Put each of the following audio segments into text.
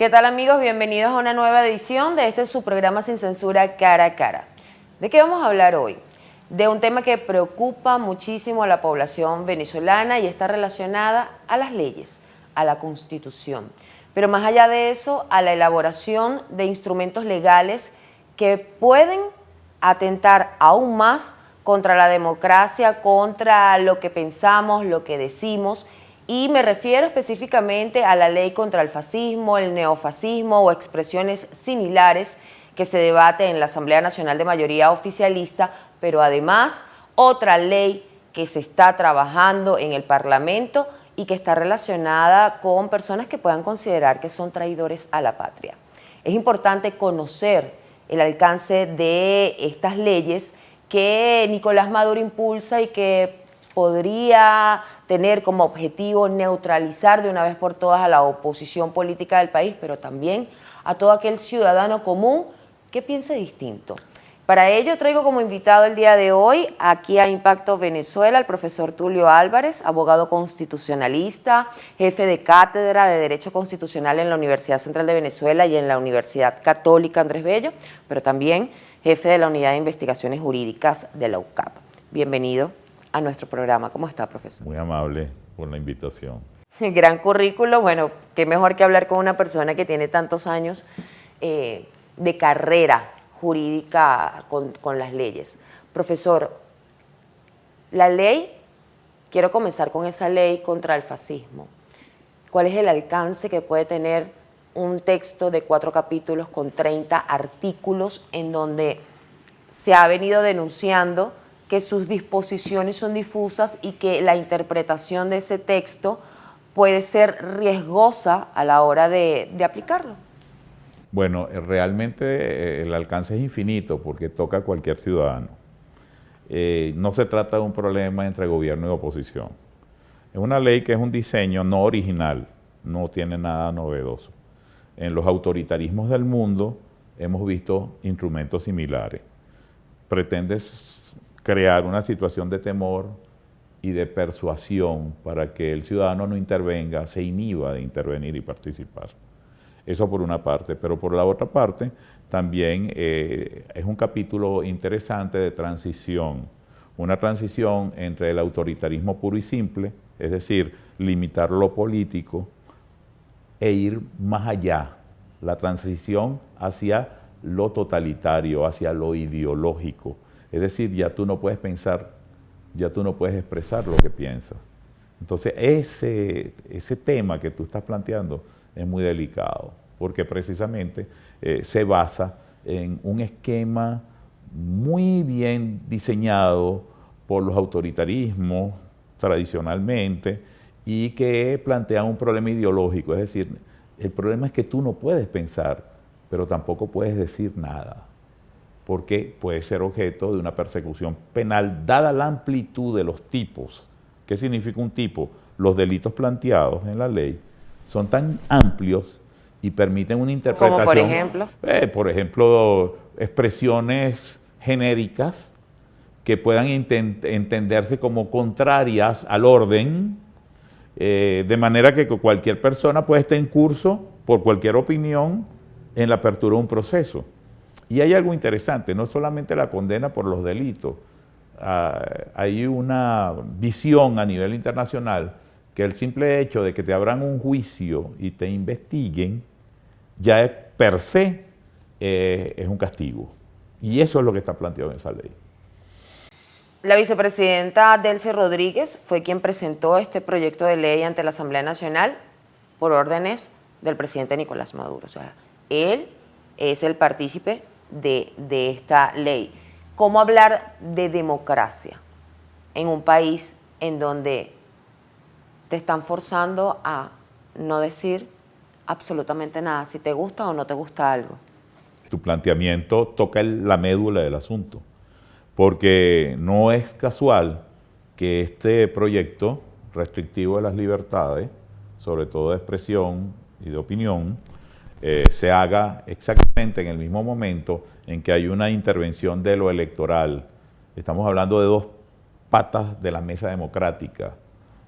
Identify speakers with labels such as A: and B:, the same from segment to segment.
A: ¿Qué tal, amigos? Bienvenidos a una nueva edición de este su programa Sin Censura Cara a Cara. ¿De qué vamos a hablar hoy? De un tema que preocupa muchísimo a la población venezolana y está relacionada a las leyes, a la Constitución. Pero más allá de eso, a la elaboración de instrumentos legales que pueden atentar aún más contra la democracia, contra lo que pensamos, lo que decimos. Y me refiero específicamente a la ley contra el fascismo, el neofascismo o expresiones similares que se debate en la Asamblea Nacional de Mayoría Oficialista, pero además otra ley que se está trabajando en el Parlamento y que está relacionada con personas que puedan considerar que son traidores a la patria. Es importante conocer el alcance de estas leyes que Nicolás Maduro impulsa y que podría tener como objetivo neutralizar de una vez por todas a la oposición política del país, pero también a todo aquel ciudadano común que piense distinto. Para ello traigo como invitado el día de hoy aquí a Impacto Venezuela al profesor Tulio Álvarez, abogado constitucionalista, jefe de cátedra de Derecho Constitucional en la Universidad Central de Venezuela y en la Universidad Católica Andrés Bello, pero también jefe de la Unidad de Investigaciones Jurídicas de la UCAP. Bienvenido a nuestro programa. ¿Cómo está, profesor?
B: Muy amable por la invitación.
A: Gran currículo. Bueno, qué mejor que hablar con una persona que tiene tantos años de carrera jurídica con las leyes. Profesor, la ley, quiero comenzar con esa ley contra el fascismo. ¿Cuál es el alcance que puede tener un texto de 4 capítulos con 30 artículos en donde se ha venido denunciando que sus disposiciones son difusas y que la interpretación de ese texto puede ser riesgosa a la hora de aplicarlo?
B: Bueno, realmente el alcance es infinito porque toca a cualquier ciudadano. No se trata de un problema entre gobierno y oposición. Es una ley que es un diseño no original, no tiene nada novedoso. En los autoritarismos del mundo hemos visto instrumentos similares. Pretende crear una situación de temor y de persuasión para que el ciudadano no intervenga, se inhiba de intervenir y participar. Eso por una parte, pero por la otra parte también es un capítulo interesante de transición, una transición entre el autoritarismo puro y simple, es decir, limitar lo político e ir más allá, la transición hacia lo totalitario, hacia lo ideológico. Es decir, ya tú no puedes pensar, ya tú no puedes expresar lo que piensas. Entonces, ese tema que tú estás planteando es muy delicado, porque precisamente se basa en un esquema muy bien diseñado por los autoritarismos tradicionalmente y que plantea un problema ideológico. Es decir, el problema es que tú no puedes pensar, pero tampoco puedes decir nada, porque puede ser objeto de una persecución penal, dada la amplitud de los tipos. ¿Qué significa un tipo? Los delitos planteados en la ley son tan amplios y permiten una interpretación.
A: ¿Como por ejemplo?
B: Por ejemplo, expresiones genéricas que puedan entenderse como contrarias al orden, de manera que cualquier persona puede estar en curso por cualquier opinión en la apertura de un proceso. Y hay algo interesante, no solamente la condena por los delitos, hay una visión a nivel internacional que el simple hecho de que te abran un juicio y te investiguen, ya es, per se es un castigo. Y eso es lo que está planteado en esa ley.
A: La vicepresidenta Delcy Rodríguez fue quien presentó este proyecto de ley ante la Asamblea Nacional por órdenes del presidente Nicolás Maduro. O sea, él es el partícipe de esta ley. ¿Cómo hablar de democracia en un país en donde te están forzando a no decir absolutamente nada, si te gusta o no te gusta algo?
B: Tu planteamiento toca la médula del asunto, porque no es casual que este proyecto restrictivo de las libertades, sobre todo de expresión y de opinión, se haga exactamente en el mismo momento en que hay una intervención de lo electoral. Estamos hablando de dos patas de la mesa democrática.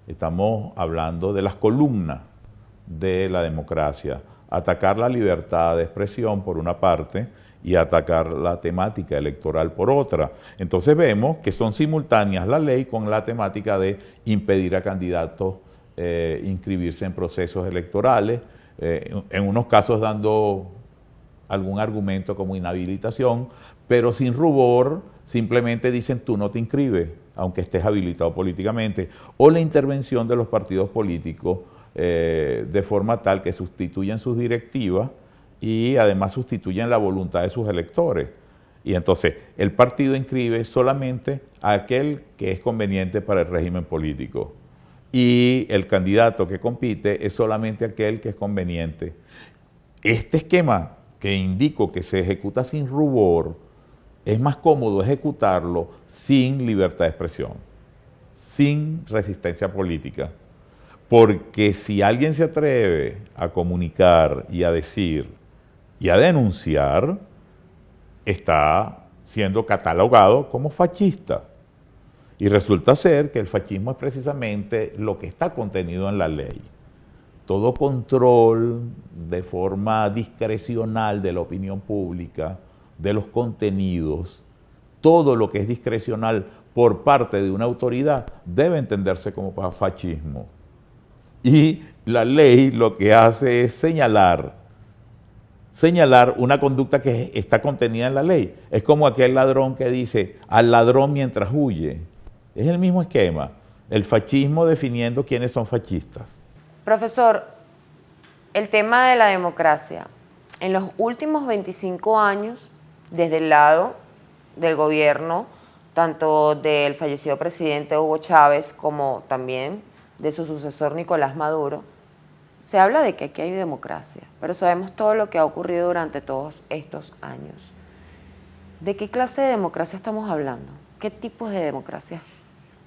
B: Estamos hablando de las columnas de la democracia. atacar la libertad de expresión por una parte y atacar la temática electoral por otra. Entonces vemos que son simultáneas la ley con la temática de impedir a candidatos inscribirse en procesos electorales, en unos casos dando algún argumento como inhabilitación, pero sin rubor, simplemente dicen tú no te inscribes, aunque estés habilitado políticamente, o la intervención de los partidos políticos de forma tal que sustituyen sus directivas y además sustituyen la voluntad de sus electores. Y entonces el partido inscribe solamente a aquel que es conveniente para el régimen político. Y el candidato que compite es solamente aquel que es conveniente. Este esquema que indico que se ejecuta sin rubor, es más cómodo ejecutarlo sin libertad de expresión, sin resistencia política. Porque si alguien se atreve a comunicar y a decir y a denunciar, está siendo catalogado como fascista. Y resulta ser que el fascismo es precisamente lo que está contenido en la ley. Todo control de forma discrecional de la opinión pública, de los contenidos, todo lo que es discrecional por parte de una autoridad debe entenderse como fascismo. Y la ley lo que hace es señalar una conducta que está contenida en la ley. Es como aquel ladrón que dice al ladrón mientras huye. Es el mismo esquema, el fascismo definiendo quiénes son fascistas.
A: Profesor, el tema de la democracia. En los últimos 25 años, desde el lado del gobierno, tanto del fallecido presidente Hugo Chávez como también de su sucesor Nicolás Maduro, se habla de que aquí hay democracia, pero sabemos todo lo que ha ocurrido durante todos estos años. ¿De qué clase de democracia estamos hablando? ¿Qué tipos de democracia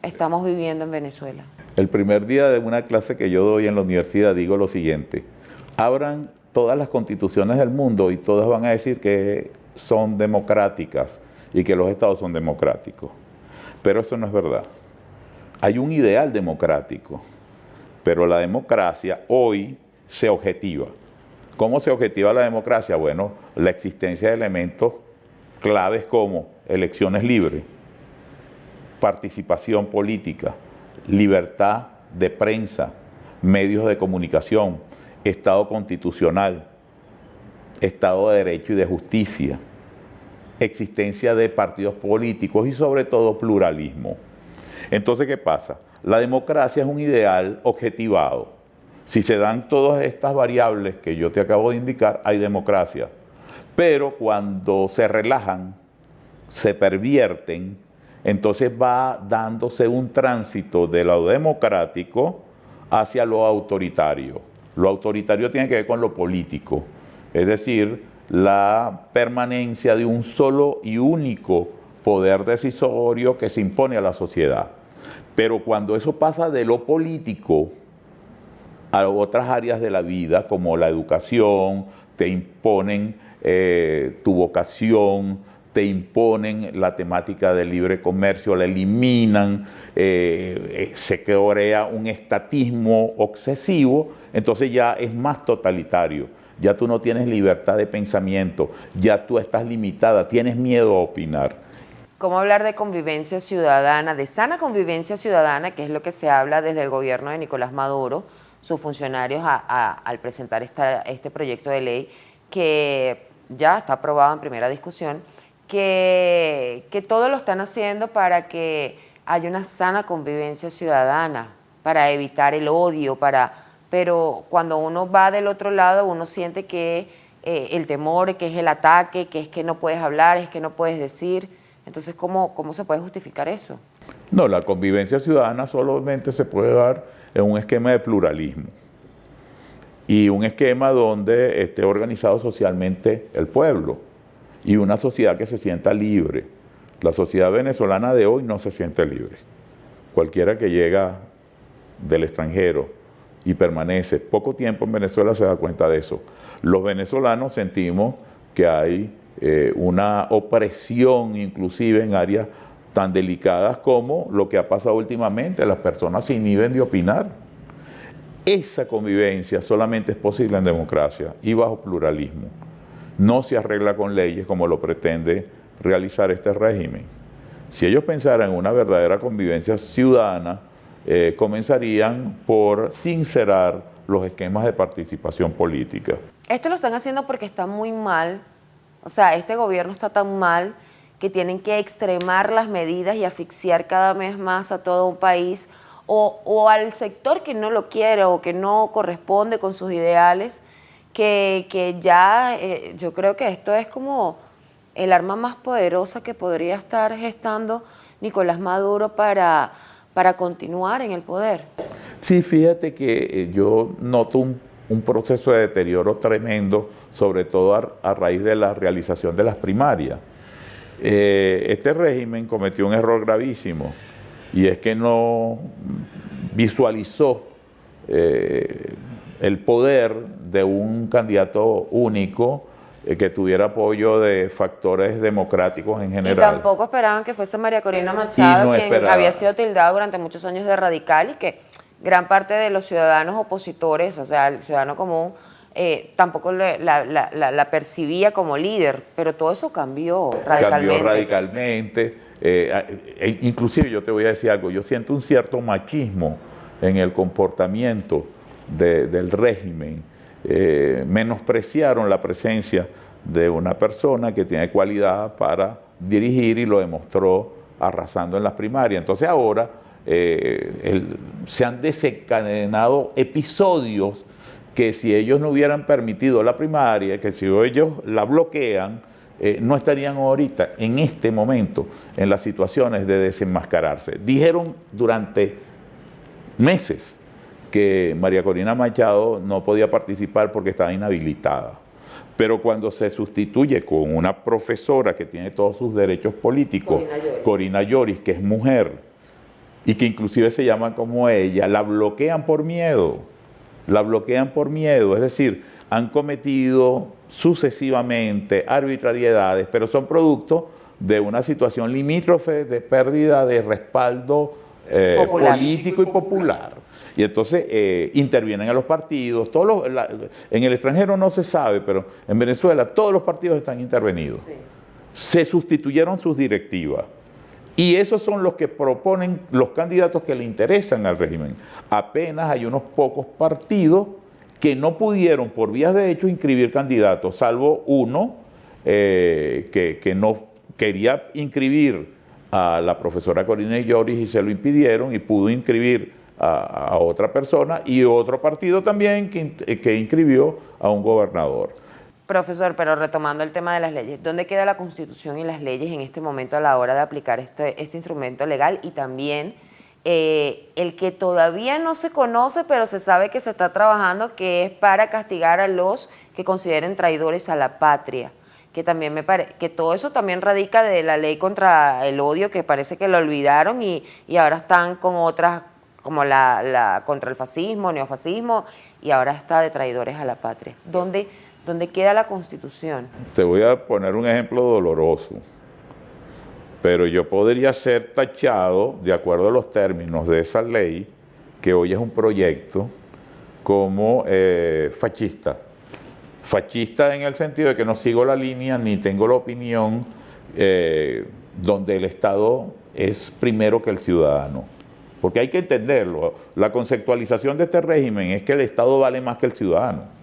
A: estamos viviendo en Venezuela?
B: El primer día de una clase que yo doy en la universidad digo lo siguiente: abran todas las constituciones del mundo y todas van a decir que son democráticas y que los estados son democráticos. Pero eso no es verdad. Hay un ideal democrático, pero la democracia hoy se objetiva. ¿Cómo se objetiva la democracia? Bueno, la existencia de elementos claves como elecciones libres, participación política, libertad de prensa, medios de comunicación, Estado constitucional, Estado de Derecho y de Justicia, existencia de partidos políticos y sobre todo pluralismo. Entonces, ¿qué pasa? La democracia es un ideal objetivado. Si se dan todas estas variables que yo te acabo de indicar, hay democracia. Pero cuando se relajan, se pervierten, entonces va dándose un tránsito de lo democrático hacia lo autoritario. Lo autoritario tiene que ver con lo político, es decir, la permanencia de un solo y único poder decisorio que se impone a la sociedad. Pero cuando eso pasa de lo político a otras áreas de la vida, como la educación, te imponen tu vocación, te imponen la temática del libre comercio, la eliminan, se crea un estatismo obsesivo, entonces ya es más totalitario. Ya tú no tienes libertad de pensamiento, ya tú estás limitada, tienes miedo a opinar.
A: ¿Cómo hablar de convivencia ciudadana, de sana convivencia ciudadana, que es lo que se habla desde el gobierno de Nicolás Maduro, sus funcionarios al presentar este proyecto de ley que ya está aprobado en primera discusión, que todo lo están haciendo para que haya una sana convivencia ciudadana, para evitar el odio, pero cuando uno va del otro lado, uno siente que el temor, que es el ataque, que es que no puedes hablar, es que no puedes decir. Entonces, ¿cómo se puede justificar eso?
B: No, la convivencia ciudadana solamente se puede dar en un esquema de pluralismo y un esquema donde esté organizado socialmente el pueblo y una sociedad que se sienta libre. La sociedad venezolana de hoy no se siente libre. Cualquiera que llega del extranjero y permanece poco tiempo en Venezuela se da cuenta de eso. Los venezolanos sentimos que hay una opresión inclusive en áreas tan delicadas como lo que ha pasado últimamente. Las personas se inhiben de opinar. esa convivencia solamente es posible en democracia y bajo pluralismo. No se arregla con leyes como lo pretende realizar este régimen. Si ellos pensaran en una verdadera convivencia ciudadana, comenzarían por sincerar los esquemas de participación política.
A: Esto lo están haciendo porque está muy mal, o sea, este gobierno está tan mal que tienen que extremar las medidas y asfixiar cada vez más a todo un país o al sector que no lo quiere o que no corresponde con sus ideales, que ya yo creo que esto es como el arma más poderosa que podría estar gestando Nicolás Maduro para continuar en el poder.
B: Sí, fíjate que yo noto un proceso de deterioro tremendo, sobre todo a raíz de la realización de las primarias. Este régimen cometió un error gravísimo y es que no visualizó el poder de un candidato único que tuviera apoyo de factores democráticos en general.
A: Y tampoco esperaban que fuese María Corina Machado, quien había sido tildada durante muchos años de radical y que gran parte de los ciudadanos opositores, o sea, el ciudadano común, tampoco la percibía como líder, pero todo eso cambió radicalmente.
B: Cambió radicalmente. Inclusive yo te voy a decir algo, yo siento un cierto machismo en el comportamiento del régimen. Menospreciaron la presencia de una persona que tiene cualidad para dirigir y lo demostró arrasando en las primarias. Entonces ahora se han desencadenado episodios que si ellos no hubieran permitido la primaria, que si ellos la bloquean, no estarían ahorita, en este momento, en las situaciones de desenmascararse. Dijeron durante meses que María Corina Machado no podía participar porque estaba inhabilitada. Pero cuando se sustituye con una profesora que tiene todos sus derechos políticos, Corina Yoris, que es mujer, y que inclusive se llama como ella, la bloquean por miedo. La bloquean por miedo, es decir, han cometido sucesivamente arbitrariedades, pero son producto de una situación limítrofe de pérdida de respaldo político y popular. Y entonces intervienen a los partidos, en el extranjero no se sabe, pero en Venezuela todos los partidos están intervenidos. Sí. Se sustituyeron sus directivas. Y esos son los que proponen los candidatos que le interesan al régimen. Apenas hay unos pocos partidos que no pudieron por vías de hecho inscribir candidatos, salvo uno que no quería inscribir a la profesora Corina Yoris y se lo impidieron y pudo inscribir a otra persona y otro partido también que inscribió a un gobernador.
A: Profesor, pero retomando el tema de las leyes, ¿dónde queda la Constitución y las leyes en este momento a la hora de aplicar este instrumento legal? Y también el que todavía no se conoce, pero se sabe que se está trabajando, que es para castigar a los que consideren traidores a la patria. Que también que todo eso también radica de la ley contra el odio, que parece que lo olvidaron y ahora están con otras, como la contra el fascismo, neofascismo, y ahora está de traidores a la patria. ¿Dónde queda la Constitución?
B: Te voy a poner un ejemplo doloroso, pero yo podría ser tachado, de acuerdo a los términos de esa ley, que hoy es un proyecto, como fascista. Fascista en el sentido de que no sigo la línea ni tengo la opinión donde el Estado es primero que el ciudadano. Porque hay que entenderlo, la conceptualización de este régimen es que el Estado vale más que el ciudadano.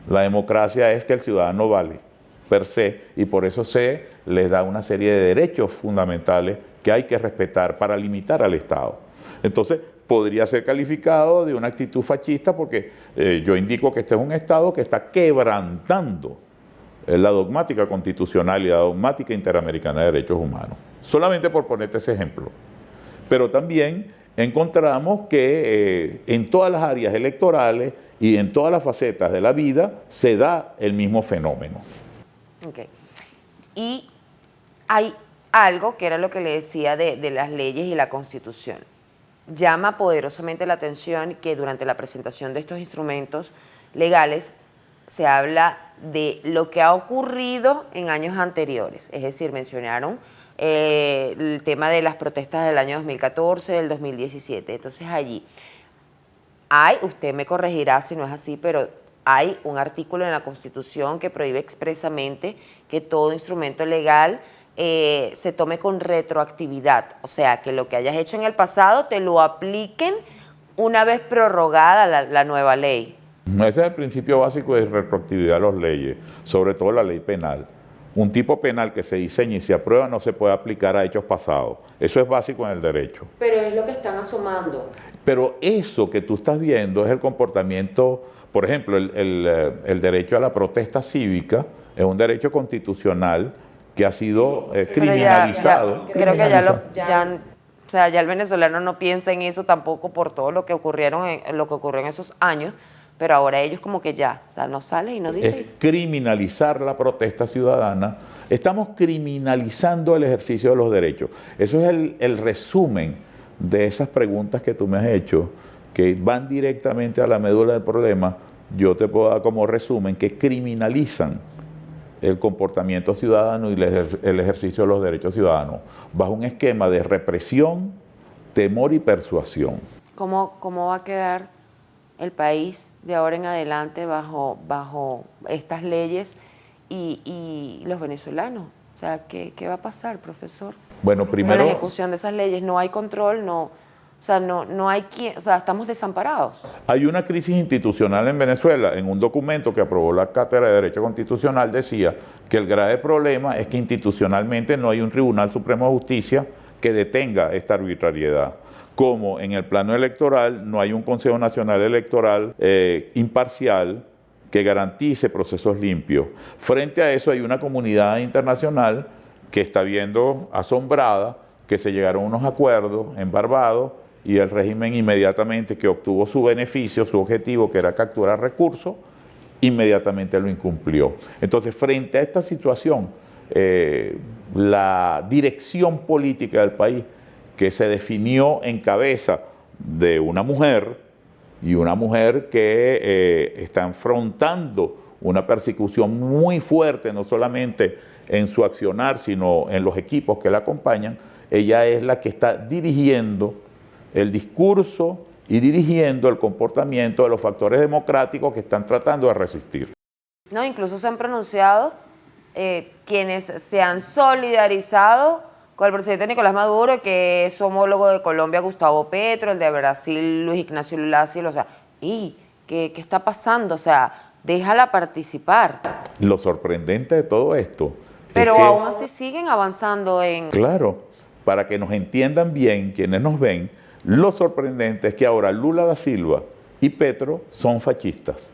B: La democracia es que el ciudadano vale, per se, y por eso se les da una serie de derechos fundamentales que hay que respetar para limitar al Estado. Entonces, podría ser calificado de una actitud fascista porque yo indico que este es un Estado que está quebrantando la dogmática constitucional y la dogmática interamericana de derechos humanos. Solamente por ponerte ese ejemplo. Pero también encontramos que en todas las áreas electorales y en todas las facetas de la vida se da el mismo fenómeno.
A: Okay. Y hay algo que era lo que le decía de las leyes y la Constitución. Llama poderosamente la atención que durante la presentación de estos instrumentos legales se habla de lo que ha ocurrido en años anteriores. Es decir, mencionaron el tema de las protestas del año 2014, del 2017. Entonces allí, usted me corregirá si no es así, pero hay un artículo en la Constitución que prohíbe expresamente que todo instrumento legal se tome con retroactividad. O sea, que lo que hayas hecho en el pasado te lo apliquen una vez prorrogada la nueva ley.
B: Ese es el principio básico de retroactividad de las leyes, sobre todo la ley penal. Un tipo penal que se diseña y se aprueba no se puede aplicar a hechos pasados. Eso es básico en el derecho.
A: Pero es lo que están asomando.
B: Pero eso que tú estás viendo es el comportamiento, por ejemplo, el derecho a la protesta cívica es un derecho constitucional que ha sido criminalizado.
A: Creo que ya el venezolano no piensa en eso tampoco por todo lo que ocurrió en esos años, pero ahora ellos como que ya, o sea, no salen y no dicen.
B: Es criminalizar la protesta ciudadana. Estamos criminalizando el ejercicio de los derechos. Eso es el resumen de esas preguntas que tú me has hecho, que van directamente a la médula del problema. Yo te puedo dar como resumen que criminalizan el comportamiento ciudadano y el ejercicio de los derechos ciudadanos bajo un esquema de represión, temor y persuasión.
A: ¿Cómo va a quedar el país de ahora en adelante bajo estas leyes y los venezolanos? O sea, ¿qué va a pasar, profesor?
B: Bueno, primero,
A: con la ejecución de esas leyes no hay control, no hay quien, o sea, estamos desamparados.
B: hay una crisis institucional en Venezuela. En un documento que aprobó la Cátedra de Derecho Constitucional decía que el grave problema es que institucionalmente no hay un Tribunal Supremo de Justicia que detenga esta arbitrariedad. Como en el plano electoral no hay un Consejo Nacional Electoral imparcial que garantice procesos limpios. Frente a eso hay una comunidad internacional que está viendo asombrada que se llegaron a unos acuerdos en Barbados y el régimen inmediatamente que obtuvo su beneficio, su objetivo, que era capturar recursos, inmediatamente lo incumplió. Entonces, frente a esta situación, la dirección política del país, que se definió en cabeza de una mujer, y una mujer que está enfrentando una persecución muy fuerte, no solamente en su accionar, sino en los equipos que la acompañan. Ella es la que está dirigiendo el discurso y dirigiendo el comportamiento de los factores democráticos que están tratando de resistir.
A: No, incluso se han pronunciado quienes se han solidarizado con el presidente Nicolás Maduro, que es su homólogo de Colombia, Gustavo Petro, el de Brasil, Luis Ignacio Lula da Silva. O sea, ¿qué está pasando? O sea, déjala participar.
B: Lo sorprendente de todo esto
A: pero
B: es que,
A: aún así siguen avanzando en...
B: Claro, para que nos entiendan bien quienes nos ven, lo sorprendente es que ahora Lula da Silva y Petro son fascistas,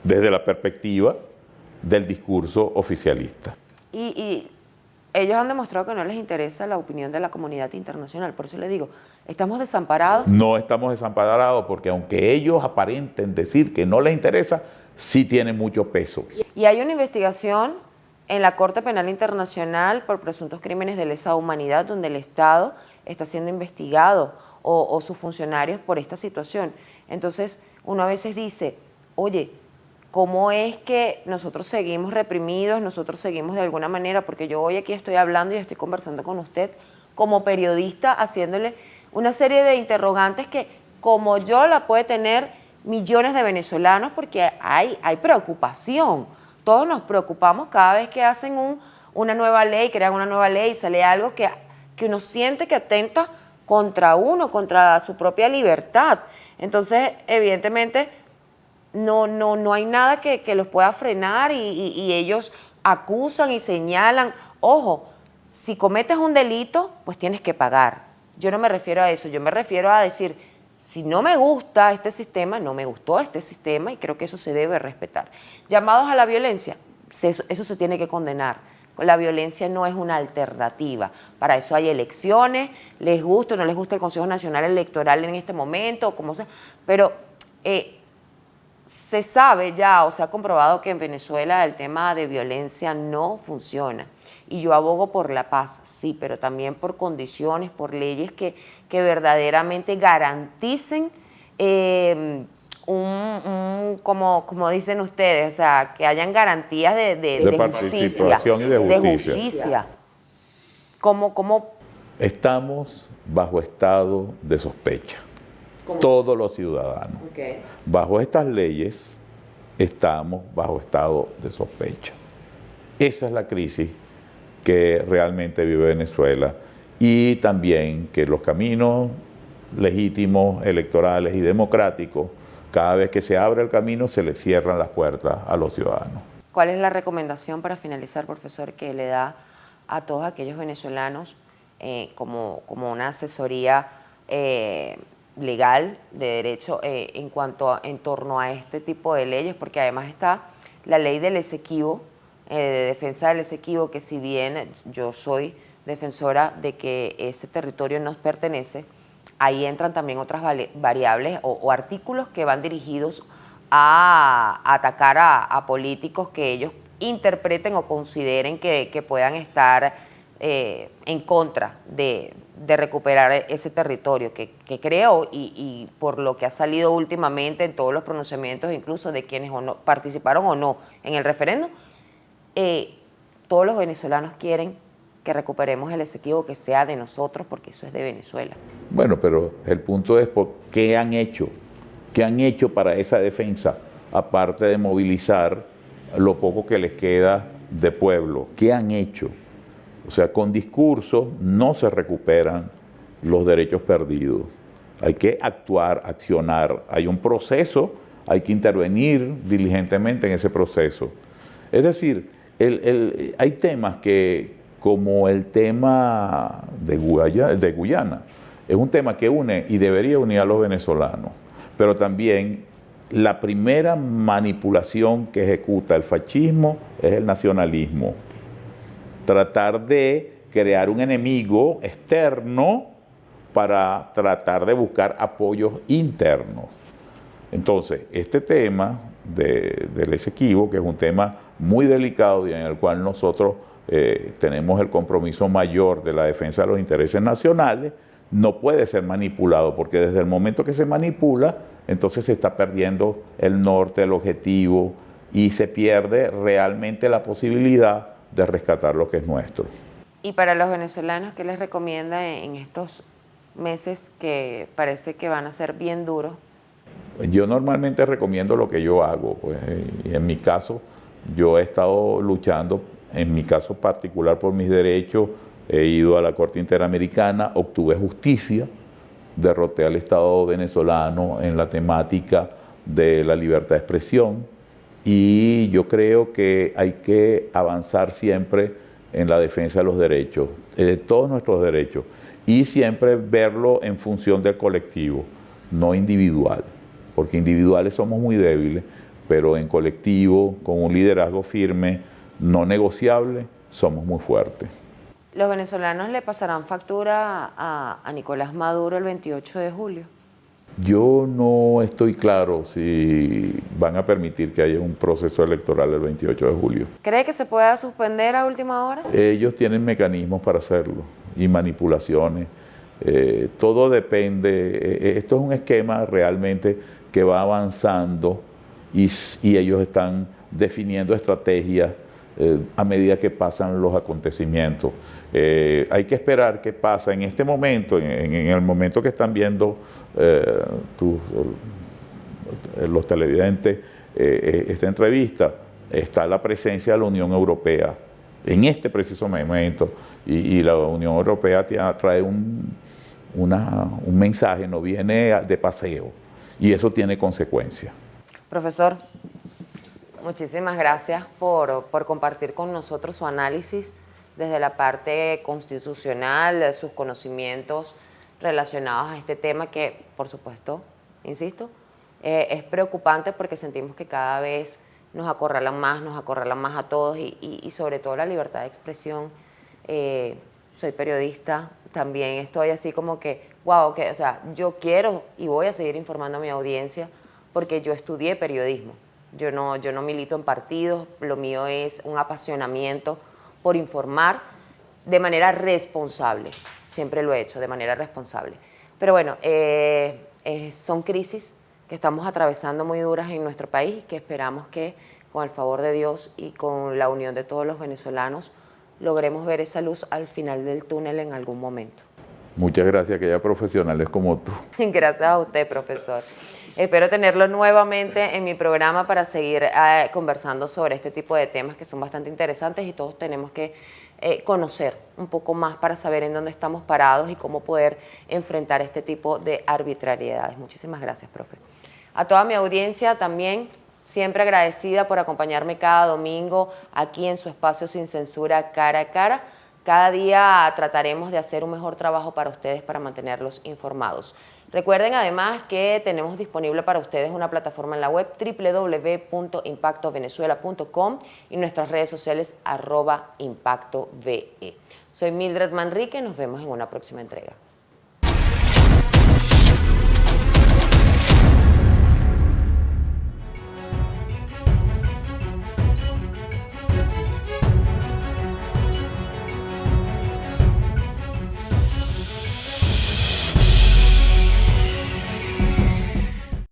B: desde la perspectiva del discurso oficialista.
A: Y ellos han demostrado que no les interesa la opinión de la comunidad internacional. Por eso les digo, ¿estamos desamparados?
B: No estamos desamparados porque aunque ellos aparenten decir que no les interesa, sí tienen mucho peso.
A: Y hay una investigación en la Corte Penal Internacional por presuntos crímenes de lesa humanidad donde el Estado está siendo investigado o sus funcionarios por esta situación. Entonces, uno a veces dice, oye, ¿cómo es que nosotros seguimos reprimidos, nosotros seguimos de alguna manera? Porque yo hoy aquí estoy hablando y estoy conversando con usted como periodista, haciéndole una serie de interrogantes que, como yo, la puede tener millones de venezolanos, porque hay preocupación. Todos nos preocupamos cada vez que hacen una nueva ley, crean una nueva ley y sale algo que uno siente que atenta contra uno, contra su propia libertad. Entonces, evidentemente, no hay nada que los pueda frenar y ellos acusan y señalan. Ojo, si cometes un delito, pues tienes que pagar. Yo no me refiero a eso, yo me refiero a decir, si no me gusta este sistema, no me gustó este sistema y creo que eso se debe respetar. Llamados a la violencia, eso se tiene que condenar. La violencia no es una alternativa. Para eso hay elecciones, les gusta o no les gusta el Consejo Nacional Electoral en este momento, como sea, pero se sabe ya o se ha comprobado que en Venezuela el tema de violencia no funciona. Y yo abogo por la paz, sí, pero también por condiciones, por leyes que verdaderamente garanticen como dicen ustedes, o sea, que hayan garantías de
B: participación y de justicia.
A: ¿Cómo?
B: Estamos bajo estado de sospecha.
A: ¿Cómo?
B: Todos los ciudadanos.
A: Okay.
B: Bajo estas leyes estamos bajo estado de sospecha. Esa es la crisis que realmente vive Venezuela, y también que los caminos legítimos, electorales y democráticos, cada vez que se abre el camino se le cierran las puertas a los ciudadanos.
A: ¿Cuál es la recomendación para finalizar, profesor, que le da a todos aquellos venezolanos como una asesoría legal de derecho en torno a este tipo de leyes? Porque además está la ley del exequivo, de defensa del exequivo, que si bien yo soy defensora de que ese territorio nos pertenece, ahí entran también otras variables o artículos que van dirigidos a atacar a políticos que ellos interpreten o consideren que puedan estar en contra de recuperar ese territorio, que creo, y por lo que ha salido últimamente en todos los pronunciamientos, incluso de quienes participaron o no en el referéndum, todos los venezolanos quieren que recuperemos el exequivo, que sea de nosotros, porque eso es de Venezuela.
B: Bueno, pero el punto es ¿qué han hecho? ¿Qué han hecho para esa defensa? Aparte de movilizar lo poco que les queda de pueblo. ¿Qué han hecho? O sea, con discursos no se recuperan los derechos perdidos. Hay que actuar, accionar. Hay un proceso, hay que intervenir diligentemente en ese proceso. Es decir, hay temas que, como el tema de Guyana, es un tema que une y debería unir a los venezolanos, pero también la primera manipulación que ejecuta el fascismo es el nacionalismo. Tratar de crear un enemigo externo para tratar de buscar apoyos internos. Entonces, este tema del exequivo, que es un tema muy delicado y en el cual nosotros tenemos el compromiso mayor de la defensa de los intereses nacionales, no puede ser manipulado, porque desde el momento que se manipula, entonces se está perdiendo el norte, el objetivo, y se pierde realmente la posibilidad de rescatar lo que es nuestro.
A: Y para los venezolanos, ¿qué les recomienda en estos meses que parece que van a ser bien duros?
B: Yo normalmente recomiendo lo que yo hago, pues, y en mi caso yo he estado luchando, en mi caso particular, por mis derechos. He ido a la Corte Interamericana, obtuve justicia, derroté al Estado venezolano en la temática de la libertad de expresión, y yo creo que hay que avanzar siempre en la defensa de los derechos, de todos nuestros derechos, y siempre verlo en función del colectivo, no individual, porque individuales somos muy débiles, pero en colectivo, con un liderazgo firme, no negociable, somos muy fuertes.
A: ¿Los venezolanos le pasarán factura a Nicolás Maduro el 28 de julio?
B: Yo no estoy claro si van a permitir que haya un proceso electoral el 28 de julio.
A: ¿Cree que se pueda suspender a última hora?
B: Ellos tienen mecanismos para hacerlo y manipulaciones. Todo depende. Esto es un esquema realmente que va avanzando y ellos están definiendo estrategias a medida que pasan los acontecimientos. Hay que esperar qué pasa en este momento, en el momento que están viendo los televidentes esta entrevista. Está la presencia de la Unión Europea en este preciso momento, y la Unión Europea trae un mensaje, no viene de paseo, y eso tiene consecuencias.
A: Profesor, muchísimas gracias por compartir con nosotros su análisis desde la parte constitucional, sus conocimientos relacionados a este tema que, por supuesto, insisto, es preocupante porque sentimos que cada vez nos acorralan más a todos, y sobre todo la libertad de expresión. Soy periodista, también estoy así como que, wow, o sea, yo quiero y voy a seguir informando a mi audiencia porque yo estudié periodismo. Yo no milito en partidos, lo mío es un apasionamiento por informar de manera responsable. Siempre lo he hecho de manera responsable. Pero bueno, son crisis que estamos atravesando muy duras en nuestro país, que esperamos que con el favor de Dios y con la unión de todos los venezolanos logremos ver esa luz al final del túnel en algún momento.
B: Muchas gracias, que haya profesionales como tú.
A: Gracias a usted, profesor. Espero tenerlo nuevamente en mi programa para seguir conversando sobre este tipo de temas que son bastante interesantes y todos tenemos que conocer un poco más para saber en dónde estamos parados y cómo poder enfrentar este tipo de arbitrariedades. Muchísimas gracias, profe. A toda mi audiencia también, siempre agradecida por acompañarme cada domingo aquí en su espacio Sin Censura Cara a Cara. Cada día trataremos de hacer un mejor trabajo para ustedes para mantenerlos informados. Recuerden además que tenemos disponible para ustedes una plataforma en la web www.impactovenezuela.com y nuestras redes sociales @impactove. Soy Mildred Manrique, nos vemos en una próxima entrega.